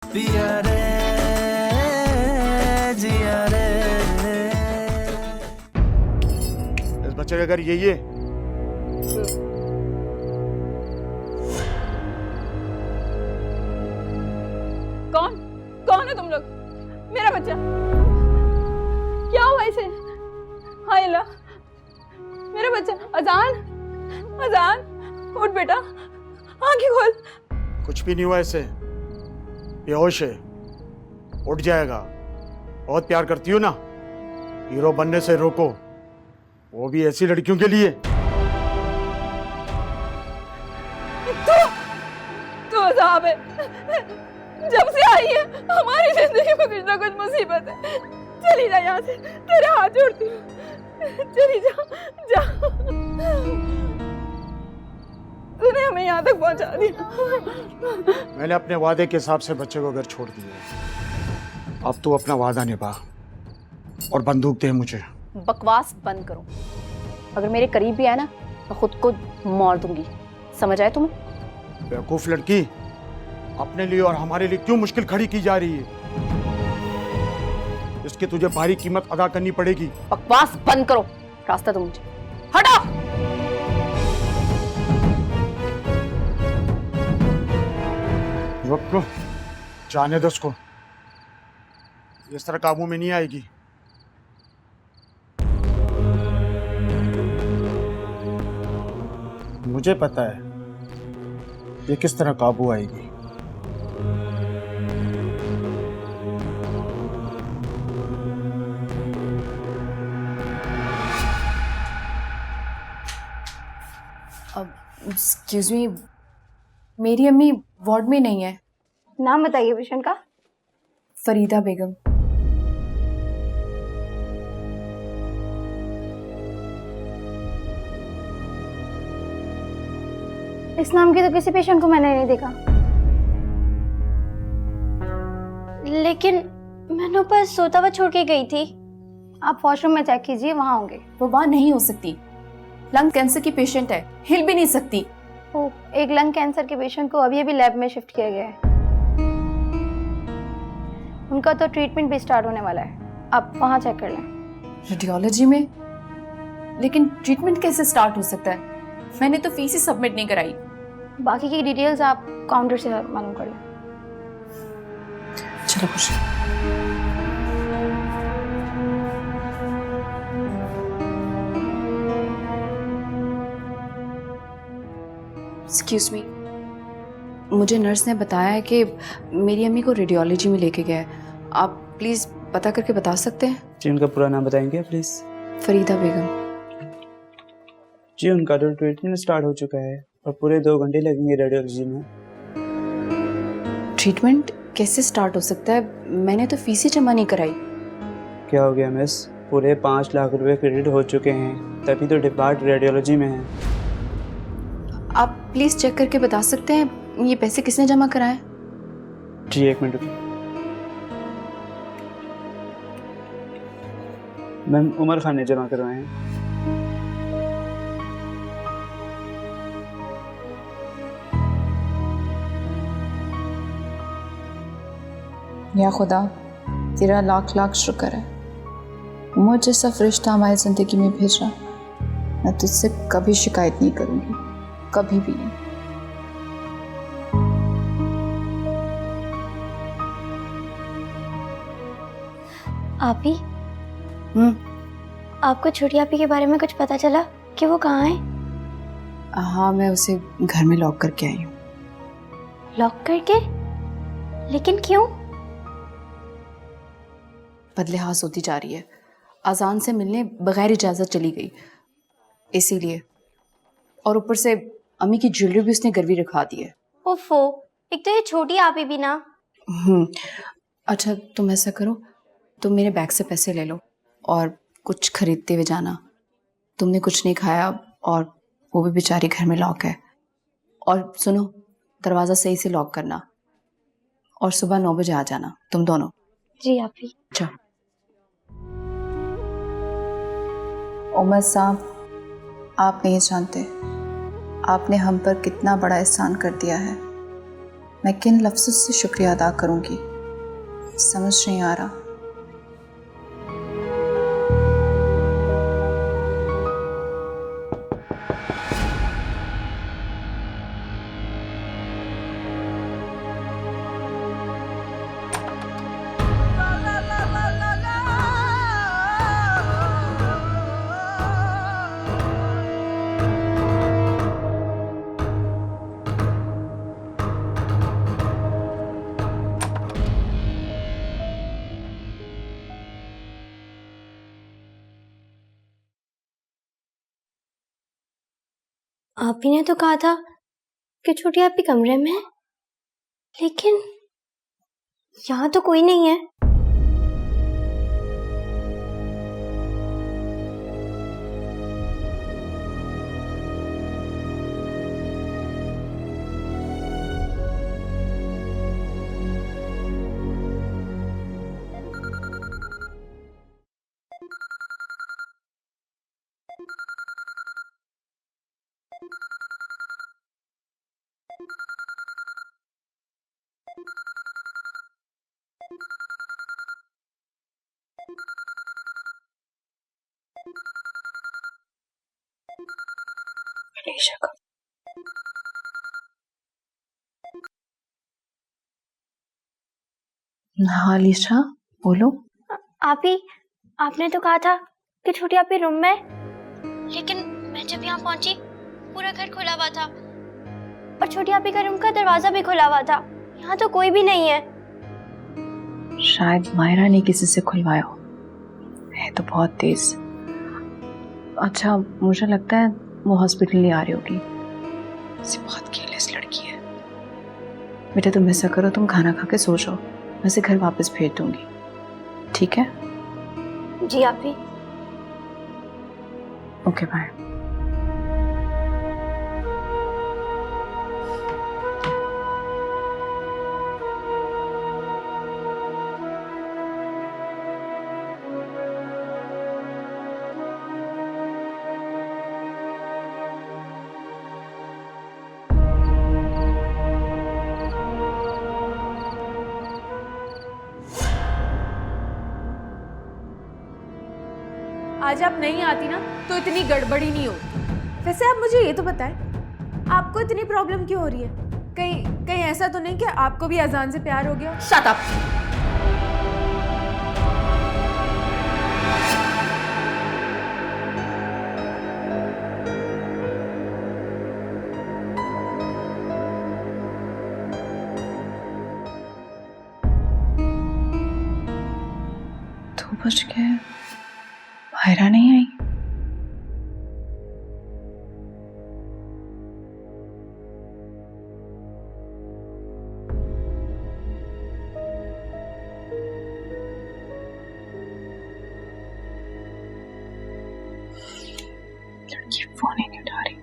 पिया रे जिया रे। इस बच्चे का घर यही है? कौन है तुम लोग? मेरा बच्चा क्या हुआ इसे? हाय अल्लाह, मेरा बच्चा। अजान उठ बेटा, आंखें खोल। कुछ भी नहीं हुआ इसे, बेहोश है, उठ जाएगा। बहुत प्यार करती हो ना, हीरो बनने से रोको, वो भी ऐसी लड़कियों के लिए। तू अजाब है, जब से आई है हमारी जिंदगी में कुछ ना कुछ मुसीबत है। चली जा यहाँ से, तेरे हाथ जोड़ती हूँ, चली जा। तूने हमें यहाँ तक पहुँचा दिया। मैंने अपने वादे के हिसाब से बच्चे को घर छोड़ दिया। अब तू अपना वादा निभा और बंदूक दे मुझे। बकवास बंद करो। अगर मेरे करीब भी आए ना तो खुद को मार दूंगी, समझ आए तुम्हें? बेवकूफ लड़की, अपने लिए और हमारे लिए क्यों मुश्किल खड़ी की जा रही है? इसकी तुझे भारी कीमत अदा करनी पड़ेगी। बकवास बंद करो, रास्ता दो मुझे, हटो। रुक, जाने दो उसको, इस तरह काबू में नहीं आएगी। मुझे पता है ये किस तरह काबू आएगी। एक्सक्यूज मी, मेरी अम्मी वार्ड में नहीं है। नाम बताइए पेशेंट का। फरीदा बेगम। इस नाम की तो किसी पेशेंट को मैंने नहीं देखा, लेकिन मैंने ऊपर सोता हुआ छोड़ के गई थी। आप वॉशरूम में चेक कीजिए, वहां होंगे। वो वहाँ नहीं हो सकती, लंग कैंसर की पेशेंट है, हिल भी नहीं सकती। वो एक लंग कैंसर के पेशेंट को अभी अभी लैब में शिफ्ट किया गया है। उनका तो ट्रीटमेंट भी स्टार्ट होने वाला है, आप वहां चेक कर लें। रेडियोलॉजी में? लेकिन ट्रीटमेंट कैसे स्टार्ट हो सकता है? मैंने तो फीस ही सबमिट नहीं कराई। बाकी की डिटेल्स आप काउंटर से मालूम कर लें। चलो खुश। एक्सक्यूज मी, मुझे नर्स ने बताया है कि मेरी अम्मी को रेडियोलॉजी में लेके गया है। आप प्लीज़ पता करके बता सकते हैं? जी, उनका पूरा नाम बताएंगे प्लीज़? फरीदा बेगम। जी, उनका तो ट्रीटमेंट स्टार्ट हो चुका है और पूरे 2 घंटे लगेंगे रेडियोलॉजी में। ट्रीटमेंट कैसे स्टार्ट हो सकता है? मैंने तो फीस ही जमा नहीं कराई। क्या हो गया मिस? पूरे 5 लाख रुपए क्रेडिट हो चुके हैं, तभी तो डिपार्ट रेडियोलॉजी में है। आप प्लीज़ चेक करके बता सकते हैं ये पैसे किसने जमा कराए? जी, 1 मिनट रुकिए। मैम, उमर खान ने जमा करवाए हैं। या खुदा, तेरा लाख लाख शुक्र है, मुझ जैसा फरिश्ता हमारी ज़िंदगी में भेजा। मैं तुझसे कभी शिकायत नहीं करूँगी, कभी भी नहीं। आप ही? आपको छोटी आपी के बारे में कुछ पता चला कि वो कहाँ है? हाँ, मैं उसे घर में लॉक करके आई हूँ। लॉक करके? लेकिन क्यों? बदलिहाज होती जा रही है, अजान से मिलने बगैर इजाज़त चली गई, इसीलिए। और ऊपर से अम्मी की ज्वेलरी भी उसने गिरवी रखवा दी है। ओफो, एक तो ये छोटी आपी भी ना। अच्छा, तुम ऐसा करो, तुम मेरे बैग से पैसे ले लो और कुछ खरीदते हुए जाना। तुमने कुछ नहीं खाया और वो भी बेचारी घर में लॉक है। और सुनो, दरवाज़ा सही से लॉक करना और सुबह 9 बजे आ जाना तुम दोनों। जी आपी। अच्छा उमर साहब, आप नहीं जानते आपने हम पर कितना बड़ा एहसान कर दिया है। मैं किन लफ्ज़ों से शुक्रिया अदा करूंगी, समझ नहीं आ रहा। आप ही ने तो कहा था कि छोटी आपके कमरे में है, लेकिन यहाँ तो कोई नहीं है। हाँ अलीशा, बोलो। आप ही, आपने तो कहा था कि छोटी आपके रूम में है, लेकिन मैं जब यहाँ पहुंची पूरा घर खुला हुआ था और छोटी आपी का रूम का दरवाजा भी खुला हुआ था। यहाँ तो कोई भी नहीं है। शायद मायरा ने किसी से खुलवाया हो, है तो बहुत तेज। अच्छा, मुझे लगता है वो हॉस्पिटल नहीं आ रही होगी। इसे बहुत केयरलेस लड़की है। बेटा तुम ऐसा करो, तुम खाना खा के सो जाओ, मैं इसे घर वापस भेज दूंगी, ठीक है? जी आप ही। Okay bye. आज आप नहीं आती ना तो इतनी गड़बड़ी नहीं होती। वैसे आप मुझे ये तो बताएं, आपको इतनी प्रॉब्लम क्यों हो रही है? कहीं कहीं ऐसा तो नहीं कि आपको भी अजान से प्यार हो गया? Shut up. दो बज गए, मायरा नहीं आई। लड़की फोन ही नहीं उठा रही।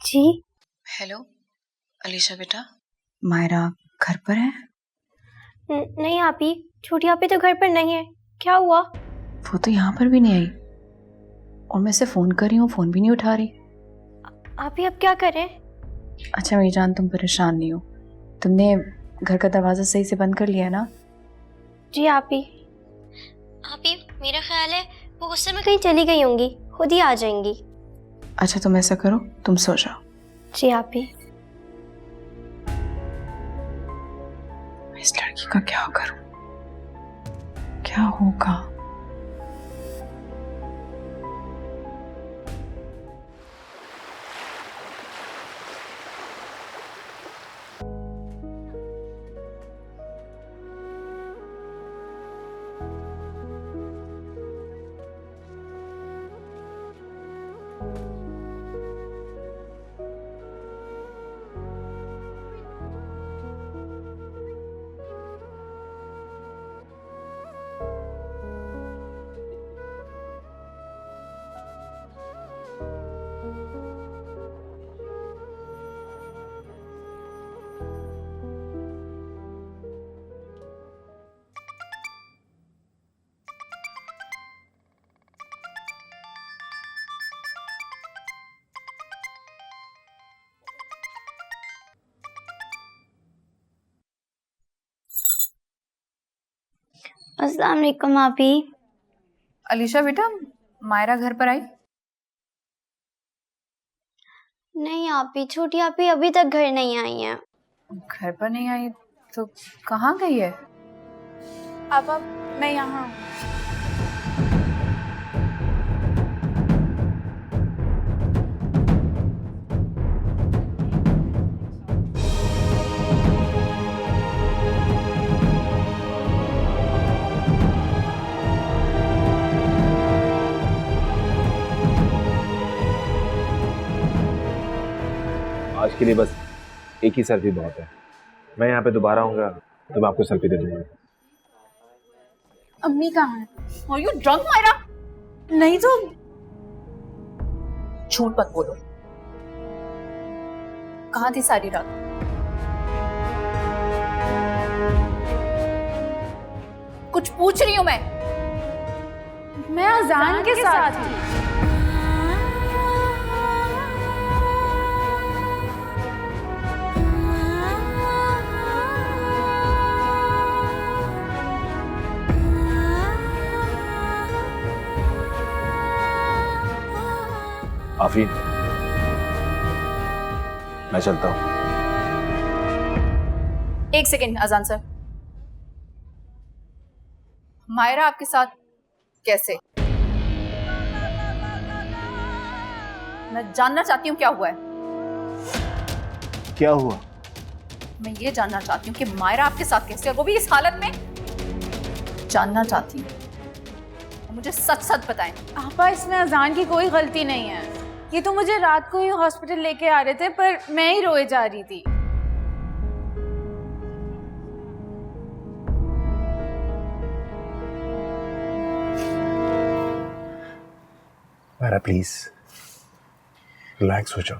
जी हेलो अलीशा बेटा, मायरा घर पर है? नहीं आप ही, छोटी आप ही तो घर पर नहीं है। क्या हुआ? वो तो यहाँ पर भी नहीं आई और मैं इसे फोन कर रही हूँ, फोन भी नहीं उठा रही। आप ही अब क्या करें? अच्छा मेरी जान, तुम परेशान नहीं हो? तुमने घर का दरवाजा सही से बंद कर लिया ना? जी आप ही मेरा ख्याल है वो गुस्से में कहीं चली गई होंगी, खुद ही आ जाएंगी। अच्छा तुम ऐसा करो, तुम सो जाओ। जी आप ही। इस लड़की का क्या करूं, क्या होगा? अस्सलाम वालेकुम आपी। अलीशा बेटा, मायरा घर पर आई? नहीं आपी, छोटी आपी अभी तक घर नहीं आई है। घर पर नहीं आई तो कहाँ गई है? अब मैं यहाँ हूँ। आज के लिए बस एक ही सेल्फी बहुत है। मैं यहाँ पे दोबारा आऊंगा तो मैं आपको सेल्फी दे दूंगा। अम्मी कहाँ है? Are you drunk, Myra? नहीं तो झूठ मत बोलो। कहाँ थी सारी रात? कुछ पूछ रही हूँ मैं अजान के साथ थी। आफरीन, मैं चलता हूँ। एक सेकेंड अजान सर, मायरा आपके साथ कैसे? मैं जानना चाहती हूँ क्या हुआ है। क्या हुआ? मैं ये जानना चाहती हूँ कि मायरा आपके साथ कैसे, और वो भी इस हालत में। जानना चाहती हूँ, मुझे सच सच बताएं। आपा, इसमें अजान की कोई गलती नहीं है। ये तो मुझे रात को ही हॉस्पिटल लेके आ रहे थे, पर मैं ही रोए जा रही थी। मायरा प्लीज रिलैक्स हो जाओ।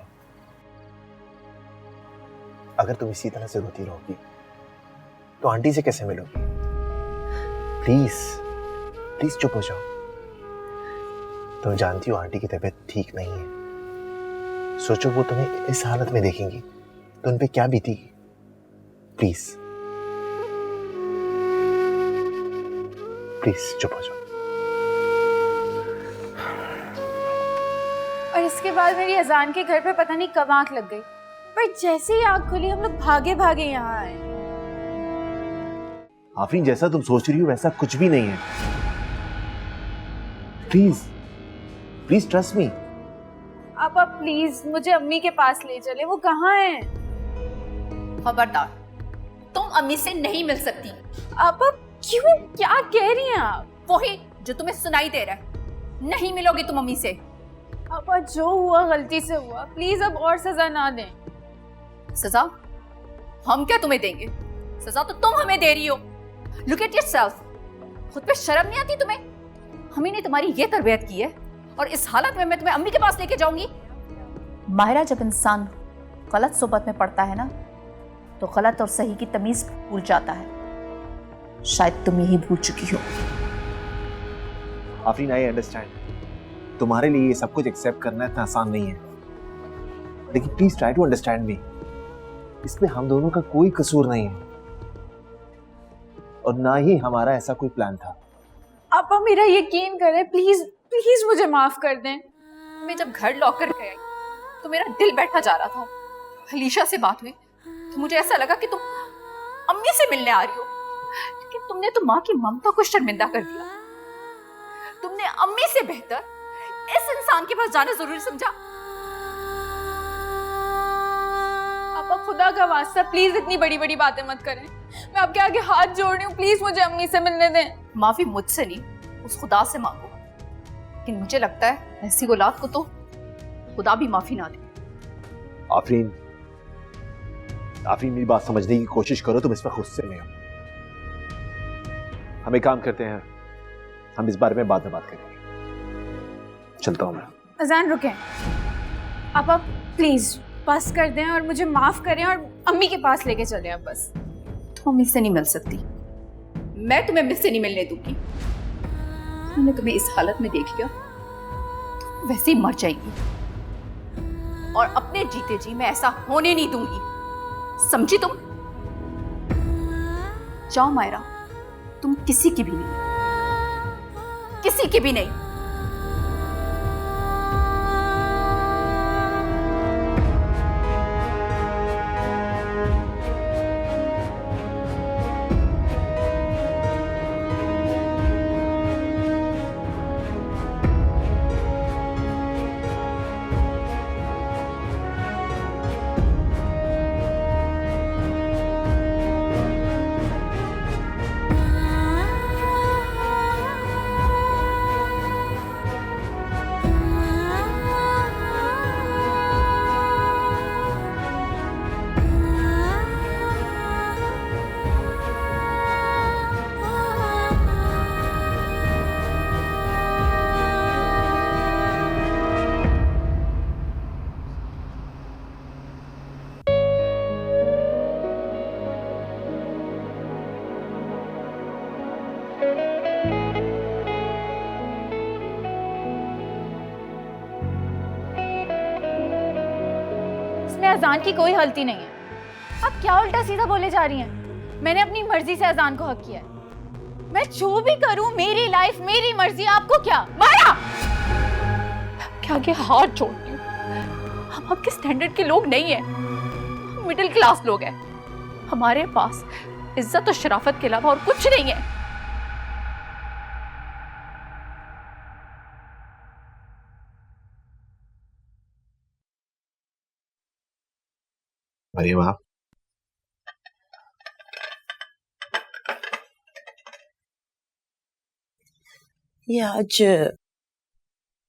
अगर तुम इसी तरह से रोती रहोगी तो आंटी से कैसे मिलोगी? प्लीज प्लीज चुप हो जाओ। तुम जानती हो आंटी की तबीयत ठीक नहीं है। सोचो वो तुम्हें इस हालत में देखेंगी तो उन पे क्या बीतेगी। प्लीज प्लीज चुप हो जाओ। और इसके बाद मेरी अजान के घर पे पता नहीं कब आंख लग गई, पर जैसे ही आंख खुली हम लोग भागे भागे यहाँ आए। आफरीन, जैसा तुम सोच रही हो वैसा कुछ भी नहीं है। Please please trust me. आपा प्लीज मुझे अम्मी के पास ले चले, वो कहाँ हैं? खबरदार, तुम अम्मी से नहीं मिल सकती। आपा क्यों, क्या कह रही हैं आप? वही जो तुम्हें सुनाई दे रहा है, नहीं मिलोगी तुम अम्मी से। आपा जो हुआ गलती से हुआ, प्लीज अब और सजा ना दें। सजा हम क्या तुम्हें देंगे? सजा तो तुम हमें दे रही हो। लुक एट योरसेल्फ, खुद पे शर्म नहीं आती तुम्हें? हमी ने तुम्हारी ये तरबियत की है और इस हालत में मैं तुम्हें अम्मी के पास लेके जाऊंगी? माहिरा, जब इंसान गलत सोबत में पड़ता है ना तो गलत और सही की तमीज भूल जाता है। शायद तुम यही भूल चुकी हो। आफरीन, आई अंडरस्टैंड, तुम्हारे लिए ये सब कुछ एक्सेप्ट करना इतना आसान नहीं है, लेकिन please try to understand me. इसमें हम दोनों का कोई कसूर नहीं है और ना ही हमारा ऐसा कोई प्लान था। आपा मेरा यकीन करें, प्लीज प्लीज मुझे माफ कर दें। मैं जब घर लॉक कर गई तो मेरा दिल बैठा जा रहा था। अलीशा से बात हुई तो मुझे ऐसा लगा कि तुम अम्मी से मिलने आ रही हो, लेकिन तुमने तो माँ की ममता को शर्मिंदा कर दिया। तुमने अम्मी से बेहतर इस इंसान के पास जाना जरूरी समझा। आपा खुदा का वास्ता प्लीज इतनी बड़ी बड़ी बातें मत करें। मैं आपके आगे हाथ जोड़ रही हूँ, प्लीज मुझे अम्मी से मिलने दें। माफी मुझसे नहीं, उस खुदा से मांगो। लेकिन मुझे लगता है ऐसी औलाद को तो खुदा भी माफी ना दे। आफरीन, आफरीन मेरी बात समझने की कोशिश करो, तुम इस पर गुस्से में हो। हम एक काम करते हैं, हम इस बारे में बाद में बात करेंगे। चलता हूं मैं। अजान रुकें। आपा प्लीज बस कर दें और मुझे माफ करें और अम्मी के पास लेके चले आप बस। तुम अम्मी से नहीं मिल सकती, मैं तुम्हें अम्मी से नहीं मिलने दूंगी। मैंने तुम्हें इस हालत में देख लिया तो वैसे ही मर जाएगी, और अपने जीते जी मैं ऐसा होने नहीं दूंगी, समझी तुम? जाओ मायरा, तुम किसी की भी नहीं, किसी की भी नहीं। इसमें अजान की कोई गलती नहीं है। आप क्या उल्टा सीधा बोले जा रही हैं? मैंने अपनी मर्जी से अजान को हक किया है। मैं जो भी करूं मेरी लाइफ मेरी मर्जी, आपको क्या? माया, क्या आगे हाथ जोड़ती हूँ, हम आपके स्टैंडर्ड के लोग नहीं हैं, हम मिडिल क्लास लोग हैं। हमारे पास इज्जत और शराफत के अलावा और कुछ नहीं है। मरियम आप ये आज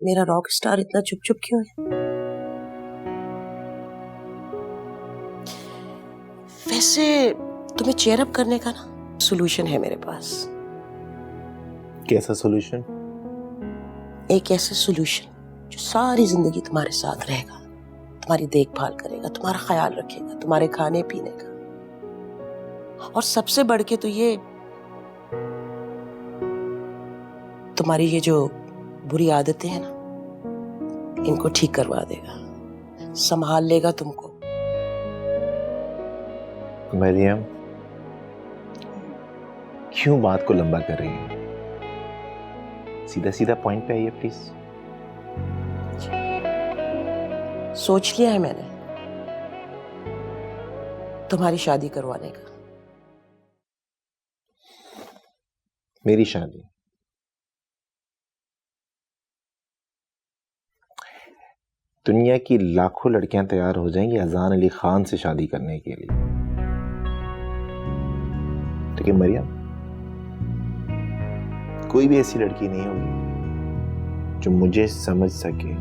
मेरा रॉक स्टार इतना चुप चुप क्यों है? वैसे तुम्हें चेयर अप करने का ना सॉल्यूशन है मेरे पास। कैसा सॉल्यूशन? एक ऐसा सॉल्यूशन जो सारी जिंदगी तुम्हारे साथ रहेगा, तुम्हारी देखभाल करेगा, तुम्हारा ख्याल रखेगा, तुम्हारे खाने पीने का, और सबसे बढ़ के तो ये तुम्हारी ये जो बुरी आदतें हैं ना, इनको ठीक करवा देगा, संभाल लेगा तुमको। मरियम क्यों बात को लंबा कर रही है? सीधा सीधा पॉइंट पे आइए प्लीज। सोच लिया है मैंने तुम्हारी शादी करवाने का। मेरी शादी? दुनिया की लाखों लड़कियां तैयार हो जाएंगी अजान अली खान से शादी करने के लिए, लेकिन मरियम कोई भी ऐसी लड़की नहीं होगी जो मुझे समझ सके,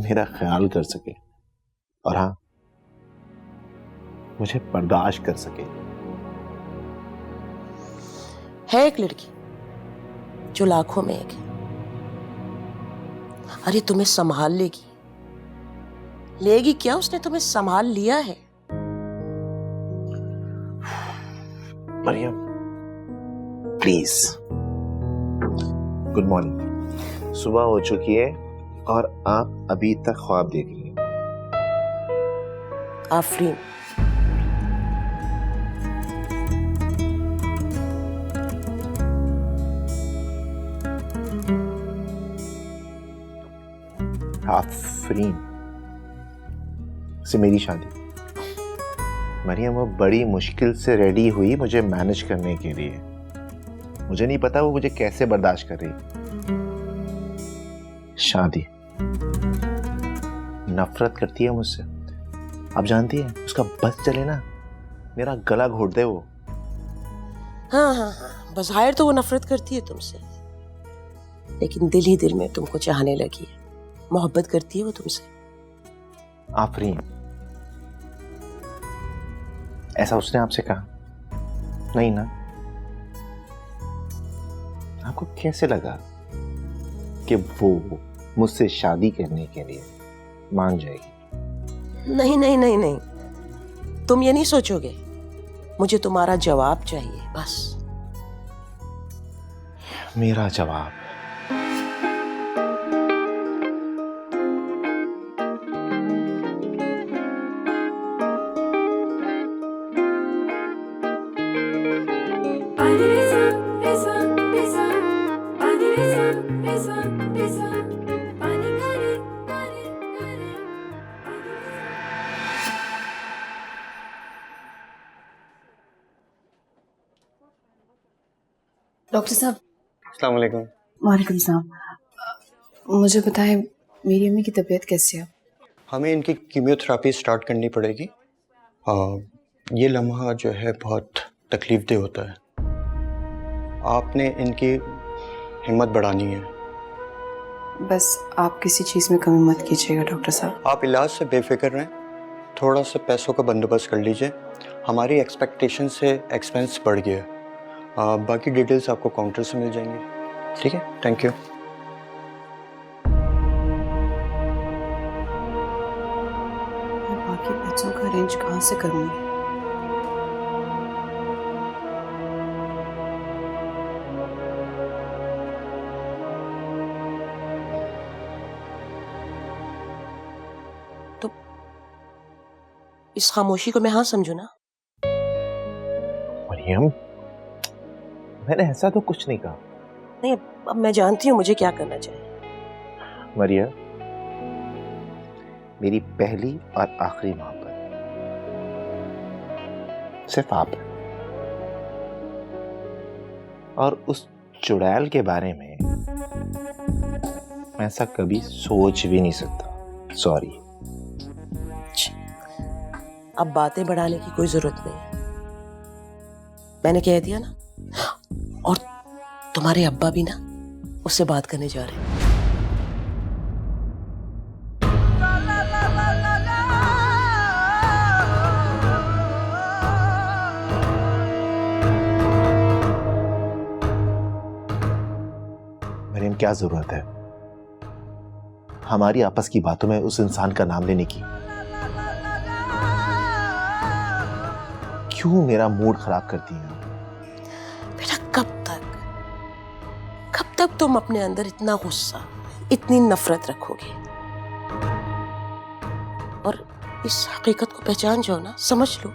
मेरा ख्याल कर सके, और हाँ मुझे बर्दाश्त कर सके। है एक लड़की जो लाखों में एक है। अरे तुम्हें संभाल लेगी। लेगी क्या, उसने तुम्हें संभाल लिया है। मरियम प्लीज। Good morning. सुबह हो चुकी है और आप अभी तक ख्वाब देख रही हैं। आफरीन, आफरीन से मेरी शादी। मरियम वो बड़ी मुश्किल से रेडी हुई मुझे मैनेज करने के लिए। मुझे नहीं पता वो मुझे कैसे बर्दाश्त कर रही। शादी? नफरत करती है मुझसे। आप जानती हैं उसका बस चले ना मेरा गला घोट दे वो। हाँ हाँ हाँ, बज़ाहिर तो वो नफरत करती है तुमसे, लेकिन दिल ही दिल में तुमको चाहने लगी है, मोहब्बत करती है वो तुमसे। आफरीन, ऐसा उसने आपसे कहा? नहीं ना? आपको कैसे लगा कि वो मुझसे शादी करने के लिए मान जाएगी? नहीं नहीं नहीं नहीं, तुम ये नहीं सोचोगे। मुझे तुम्हारा जवाब चाहिए बस। मेरा जवाब? डॉक्टर साहब। अस्सलाम वालेकुम। वालेकुम सलाम। मुझे बताएं मेरी अम्मी की तबीयत कैसी है? हमें इनकी कीमियोथेरेपी स्टार्ट करनी पड़ेगी। ये लम्हा जो है बहुत तकलीफदेह होता है। आपने इनकी हिम्मत बढ़ानी है। बस आप किसी चीज़ में कमी मत कीजिएगा डॉक्टर साहब। आप इलाज से बेफिक्र रहें, थोड़ा सा पैसों का बंदोबस्त कर लीजिए। हमारी एक्सपेक्टेशन से एक्सपेंस बढ़ गया है। बाकी डिटेल्स आपको काउंटर से मिल जाएंगी। ठीक है, थैंक यू। मैं बाकी पैसों का अरेंज कहाँ से करूँगी? इस खामोशी को मैं हाँ समझू ना? मरियम, मैंने ऐसा तो कुछ नहीं कहा। नहीं, अब मैं जानती हूँ मुझे क्या करना चाहिए। मरियम, मेरी पहली और आखिरी मोहब्बत सिर्फ आप है। और उस चुड़ैल के बारे में मैं ऐसा कभी सोच भी नहीं सकता। सॉरी। अब बातें बढ़ाने की कोई जरूरत नहीं है, मैंने कह दिया ना। और तुम्हारे अब्बा भी ना उससे बात करने जा रहे हैं। मरियम, क्या जरूरत है हमारी आपस की बातों में उस इंसान का नाम लेने की? क्यों मेरा मूड खराब करती हैं? बेटा, कब तक तुम अपने अंदर इतना गुस्सा, इतनी नफरत रखोगे? और इस हकीकत को पहचान जाओ ना, समझ लो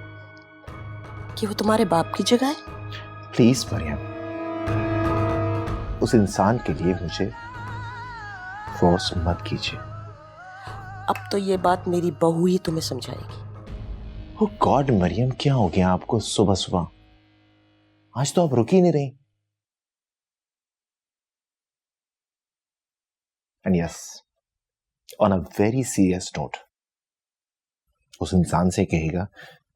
कि वो तुम्हारे बाप की जगह है। प्लीज मरियम, उस इंसान के लिए मुझे फोर्स मत कीजिए। अब तो ये बात मेरी बहू ही तुम्हें समझाएगी। ओह गॉड मरियम, क्या हो गया आपको सुबह सुबह? आज तो आप रुक ही नहीं रही। And yes, on a very serious note, उस इंसान से कहेगा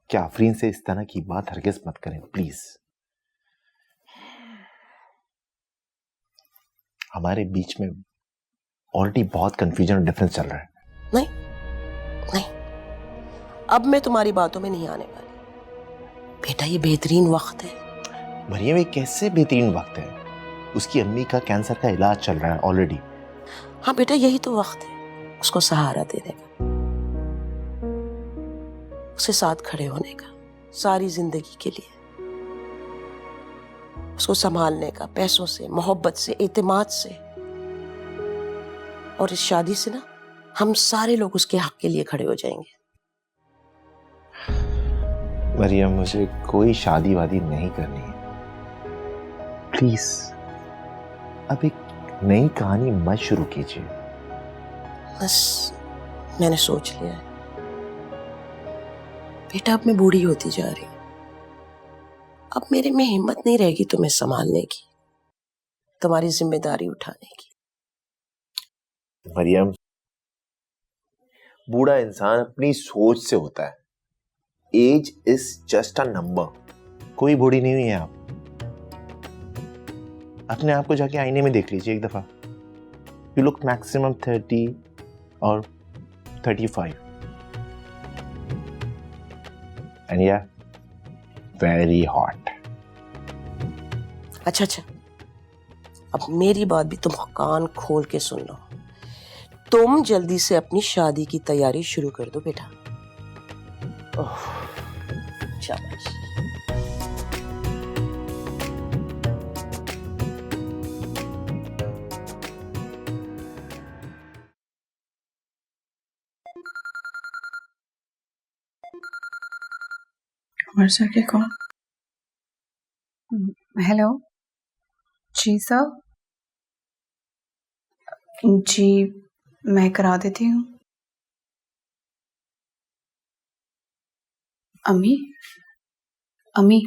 कि आफरीन से इस तरह की बात हरगिज मत करें प्लीज। हमारे बीच में ऑलरेडी बहुत कंफ्यूजन और डिफरेंस चल रहा है। नहीं, अब मैं तुम्हारी बातों में नहीं आने वाली। बेटा, ये बेहतरीन वक्त है। मरियम, ये कैसे बेहतरीन वक्त है? उसकी अम्मी का कैंसर का इलाज चल रहा है ऑलरेडी। हाँ बेटा, यही तो वक्त है उसको सहारा देने का, उसके साथ खड़े होने का सारी जिंदगी के लिए, उसको संभालने का पैसों से, मोहब्बत से, एतमाद से। और इस शादी से ना हम सारे लोग उसके हक के लिए खड़े हो जाएंगे। मरियम, मुझे कोई शादी वादी नहीं करनी है। प्लीज अब एक नई कहानी मत शुरू कीजिए। बस मैंने सोच लिया है बेटा, अब मैं बूढ़ी होती जा रही हूं। अब मेरे में हिम्मत नहीं रहेगी तुम्हें संभालने की, तुम्हारी जिम्मेदारी उठाने की। मरियम, बूढ़ा इंसान अपनी सोच से होता है। Age is just a number. कोई बूढ़ी नहीं हुई है आप। अपने आप को जाके आईने में देख लीजिए एक दफा। यू लुक मैक्सिमम 30 और 35 एंड या वेरी हॉट। अच्छा, अब मेरी बात भी तुम कान खोल के सुन लो। तुम जल्दी से अपनी शादी की तैयारी शुरू कर दो बेटा। शाबाश। वर्षा के कौन? हेलो जी सर। जी मैं करा देती हूँ। अम्मी,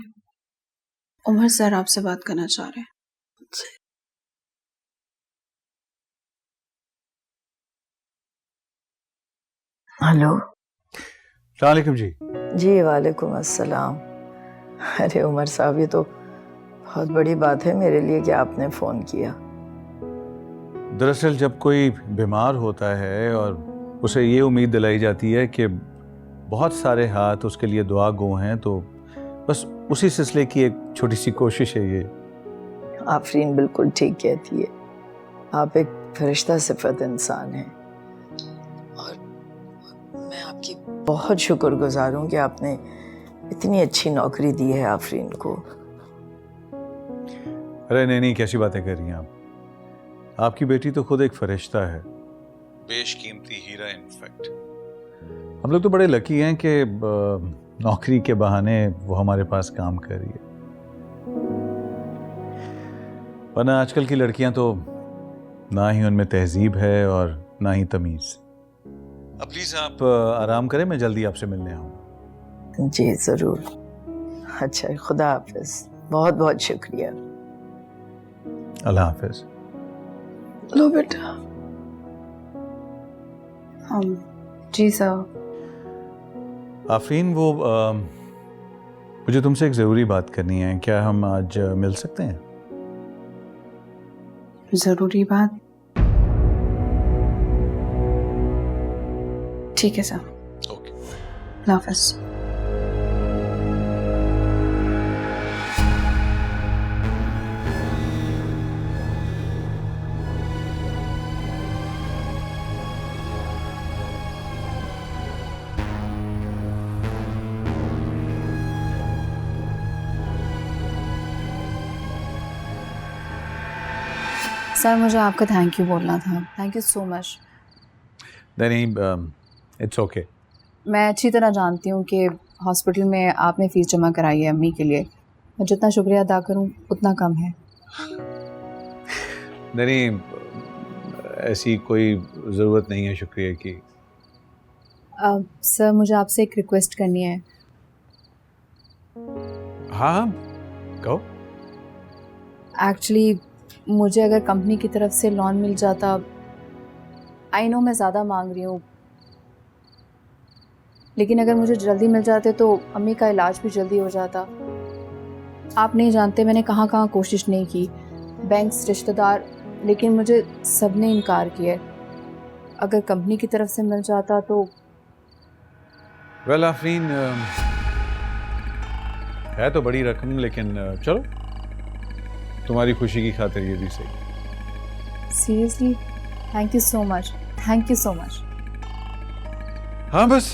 उमर सर आपसे बात करना चाह रहे हैं। मुझसे। हेलो। सलाम जी। जी वालेकुम अस्सलाम। अरे उमर साहब, ये तो बहुत बड़ी बात है मेरे लिए कि आपने फ़ोन किया। दरअसल जब कोई बीमार होता है और उसे ये उम्मीद दिलाई जाती है कि बहुत सारे हाथ उसके लिए दुआ गो हैं, तो बस उसी सिलसिले की एक छोटी सी कोशिश है ये। आफरीन बिल्कुल ठीक कहती है। आप एक फरिश्ता सिफत इंसान हैं और मैं आपकी बहुत शुक्रगुजार हूँ कि आपने इतनी अच्छी नौकरी दी है आफरीन को। अरे नहीं, कैसी बातें कर रही हैं आप? आपकी बेटी तो खुद एक फरिश्ता है, बेशकीमती हीरा। इनफैक्ट हम लोग तो बड़े लकी हैं कि नौकरी के बहाने वो हमारे पास काम कर रही है, वरना आजकल की लड़कियां तो ना ही उनमें तहजीब है और ना ही तमीज़। अब प्लीज़ आप आराम करें, मैं जल्दी आपसे मिलने आऊँ। जी ज़रूर। अच्छा, खुदा हाफिज़। बहुत बहुत शुक्रिया। अल्लाह हाफिज़। लो बेटा। जी सर। आफरीन, वो मुझे तुमसे एक ज़रूरी बात करनी है। क्या हम आज मिल सकते हैं? ज़रूरी बात? ठीक है सर। ओके। अल्लाह हाफ़िज़। सर, मुझे आपका थैंक यू बोलना था। Thank you so much. नहीं, इट्स ओके। मैं अच्छी तरह जानती हूँ कि हॉस्पिटल में आपने फ़ीस जमा कराई है अम्मी के लिए। मैं जितना शुक्रिया अदा करूँ उतना कम है। नहीं, ऐसी कोई ज़रूरत नहीं है शुक्रिया की। सर, मुझे आपसे एक रिक्वेस्ट करनी है। हाँ, कहो। एक्चुअली मुझे अगर कंपनी की तरफ से लोन मिल जाता, आई नो मैं ज़्यादा मांग रही हूँ, लेकिन अगर मुझे जल्दी मिल जाते तो अम्मी का इलाज भी जल्दी हो जाता। आप नहीं जानते मैंने कहाँ कहाँ कोशिश नहीं की, बैंक्स, रिश्तेदार, लेकिन मुझे सब ने इनकार किया। अगर कंपनी की तरफ से मिल जाता तो। वेल आफरीन, है तो बड़ी रकम, लेकिन चलो तुम्हारी खुशी की खातिर ये भी सही। Seriously, thank you so much. Thank you so much. हाँ, बस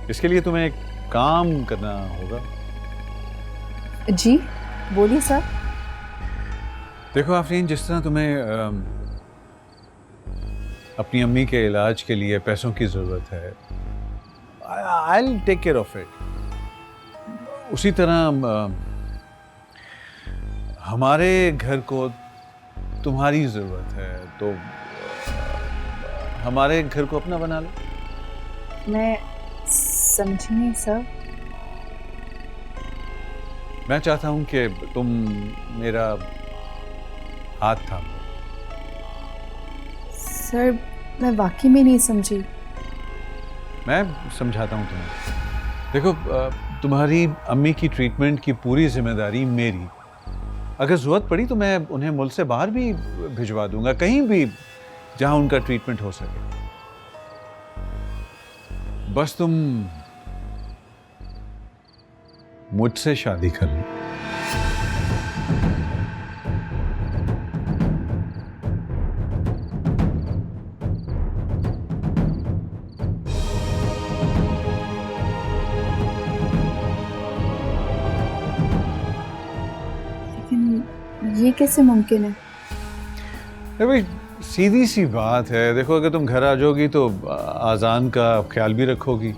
इसके लिए तुम्हें एक काम करना होगा। जी बोलिए सर। देखो आफरीन, जिस तरह तुम्हें अपनी अम्मी के इलाज के लिए पैसों की ज़रूरत है, I will take care of it. उसी तरह हमारे घर को तुम्हारी ज़रूरत है, तो हमारे घर को अपना बना लो। मैं समझी नहीं सर। मैं चाहता हूं कि तुम मेरा हाथ थामो। सर, मैं वाकई में नहीं समझी। मैं समझाता हूं तुम्हें। देखो, तुम्हारी अम्मी की ट्रीटमेंट की पूरी जिम्मेदारी मेरी। अगर ज़रूरत पड़ी तो मैं उन्हें मुल्क से बाहर भी भिजवा दूंगा, कहीं भी जहां उनका ट्रीटमेंट हो सके। बस तुम मुझसे शादी कर लो। ये कैसे मुमकिन है? अरे भाई, सीधी सी बात है। देखो, अगर तुम घर आ जाओगी तो आज़ान का ख्याल भी रखोगी,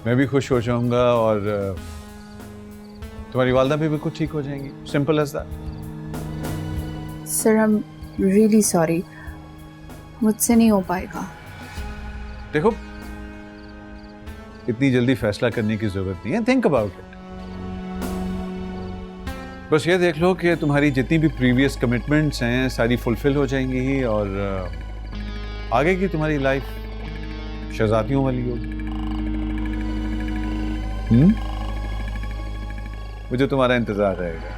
मैं भी खुश हो जाऊंगा और तुम्हारी वालदा भी बिल्कुल ठीक हो जाएंगी। Simple as that. Sir, I am really sorry, मुझसे नहीं हो पाएगा। देखो, इतनी जल्दी फैसला करने की जरूरत नहीं है। Think about it. बस ये देख लो कि तुम्हारी जितनी भी प्रीवियस कमिटमेंट्स हैं सारी फुलफिल हो जाएंगी और आगे की तुम्हारी लाइफ शहजादियों वाली होगी। मुझे तुम्हारा इंतजार रहेगा।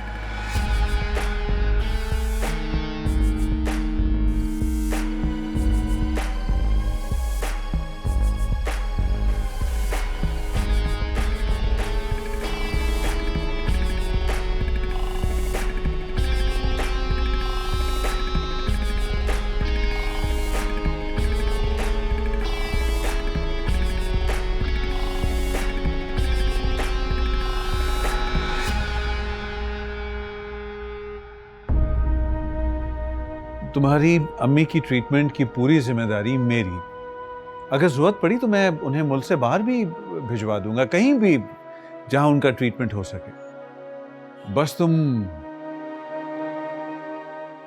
तुम्हारी अम्मी की ट्रीटमेंट की पूरी जिम्मेदारी मेरी। अगर जरूरत पड़ी तो मैं उन्हें मुल्क से बाहर भी भिजवा दूंगा, कहीं भी जहां उनका ट्रीटमेंट हो सके। बस तुम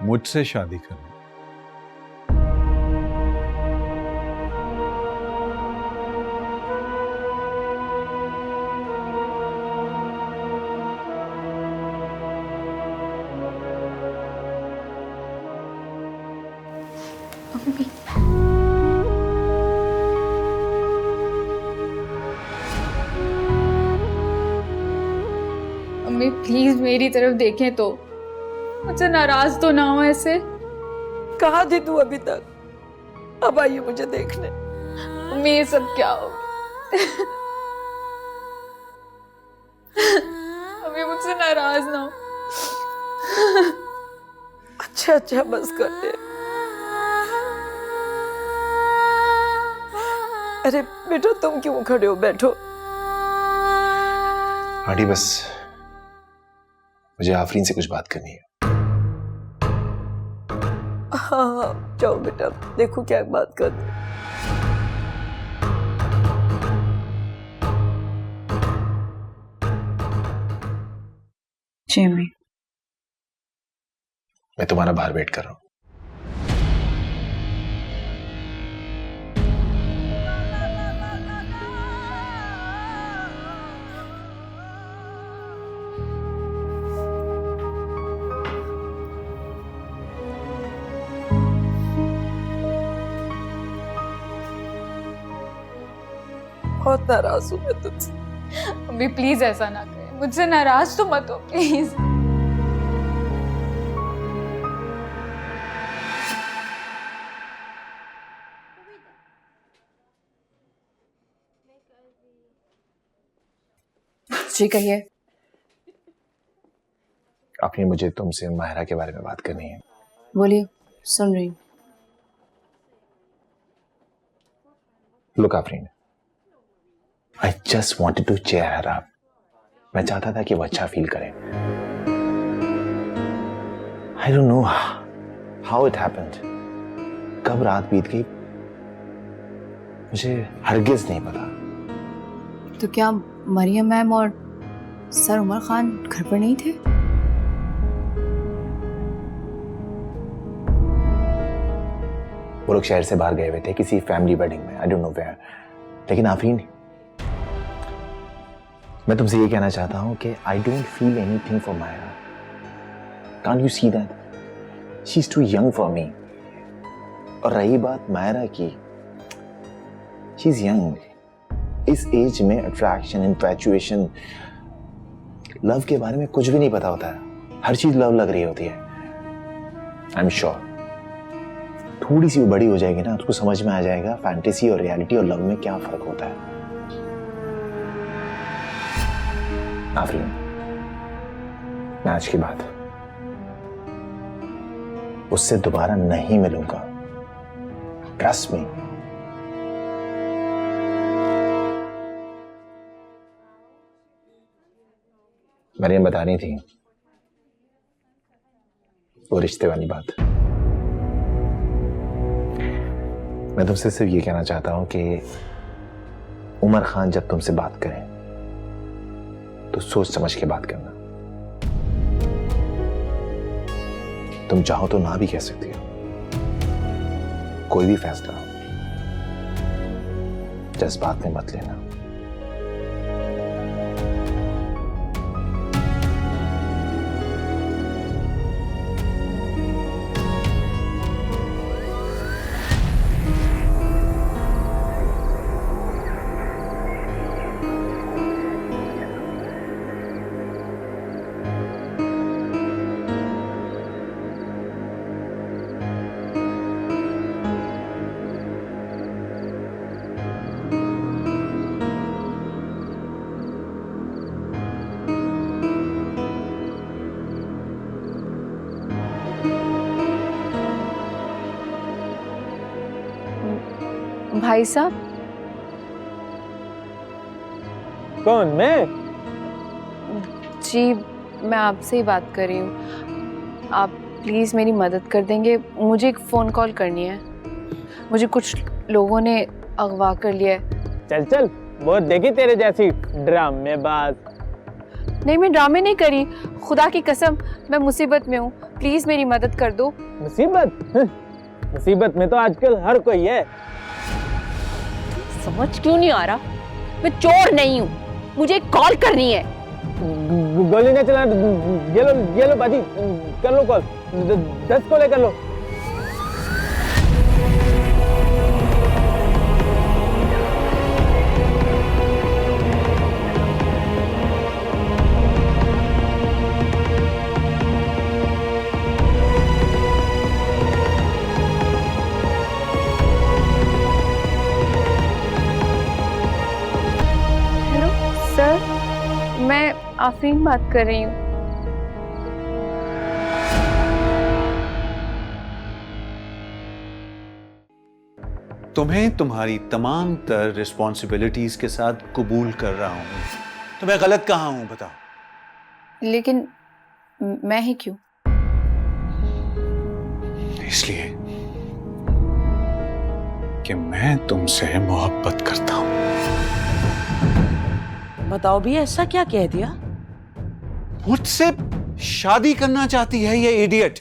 मुझसे शादी करो। अम्मी प्लीज मेरी तरफ देखें तो, मुझसे नाराज तो ना हो ऐसे। कहाँ थी तू अभी तक? अब आइए मुझे देखने। अम्मी ये सब क्या हो अम्मी मुझसे नाराज ना हो। अच्छा अच्छा बस कर दे। अरे बेटा तुम क्यों खड़े हो? बैठो। आंटी बस मुझे आफरीन से कुछ बात करनी है। हाँ हाँ जाओ बेटा, देखो क्या बात कर दे। जी अम्मी। मैं तुम्हारा बाहर वेट कर रहा हूँ। बहुत नाराज हूँ मैं तुझसे। अम्मी प्लीज ऐसा ना करें, मुझसे नाराज तो मत हो प्लीज। जी कहिए। आपने मुझे तुमसे माहिरा के बारे में बात करनी है। बोलिए, सुन रही हूँ। Look, Afreen, I just wanted to cheer her up. मैं चाहता था कि वो अच्छा फील करे। I don't know how it happened. कब रात बीत गई मुझे हरगिज नहीं पता। तो क्या मरियम मैम और सर उमर खान घर पर नहीं थे? वो लोग शहर से बाहर गए हुए थे किसी फैमिली वेडिंग में, आई डोंट नो वेयर। लेकिन आफरीन, मैं तुमसे ये कहना चाहता हूं कि I don't feel anything for Myra. Can't you see that? She is too young for me. और रही बात मायरा की, शी इज यंग। इस एज में अट्रैक्शन, इन्फैचुएशन, लव के बारे में कुछ भी नहीं पता होता है। हर चीज लव लग रही होती है। आई एम श्योर थोड़ी सी बड़ी हो जाएगी ना, उसको समझ में आ जाएगा फैंटेसी और रियलिटी और लव में क्या फर्क होता है। आफरीन, मैं आज के बाद उससे दोबारा नहीं मिलूंगा। Trust me. मरियम बता रही थी वो रिश्ते वाली बात। मैं तुमसे सिर्फ ये कहना चाहता हूं कि उमर खान जब तुमसे बात करें तो सोच समझ के बात करना। तुम चाहो तो ना भी कह सकती हो। कोई भी फैसला जज्बात में मत लेना। भाई साहब। कौन? मैं? जी मैं आपसे ही बात कर रही हूँ। आप प्लीज़ मेरी मदद कर देंगे? मुझे एक फ़ोन कॉल करनी है। मुझे कुछ लोगों ने अगवा कर लिया है। चल चल, बहुत देखी तेरे जैसी ड्रामेबाज। नहीं मैं ड्रामे नहीं करी, खुदा की कसम मैं मुसीबत में हूँ, प्लीज़ मेरी मदद कर दो। मुसीबत? मुसीबत में तो आजकल हर कोई है। समझ क्यों नहीं आ रहा? मैं चोर नहीं हूँ, मुझे एक कॉल करनी है। गोली ना चला, ये लो बाजी, कर लो कॉल, 10 कॉल कर लो। हेलो सर, मैं आफरीन बात कर रही हूँ। तुम्हें तुम्हारी तमाम तर रिस्पॉन्सिबिलिटीज के साथ कबूल कर रहा हूं। तो मैं गलत कहाँ हूं बताओ? लेकिन मैं ही क्यों? इसलिए कि मैं तुमसे मोहब्बत करता हूं। बताओ भी, ऐसा क्या कह दिया? मुझसे शादी करना चाहती है ये इडियट।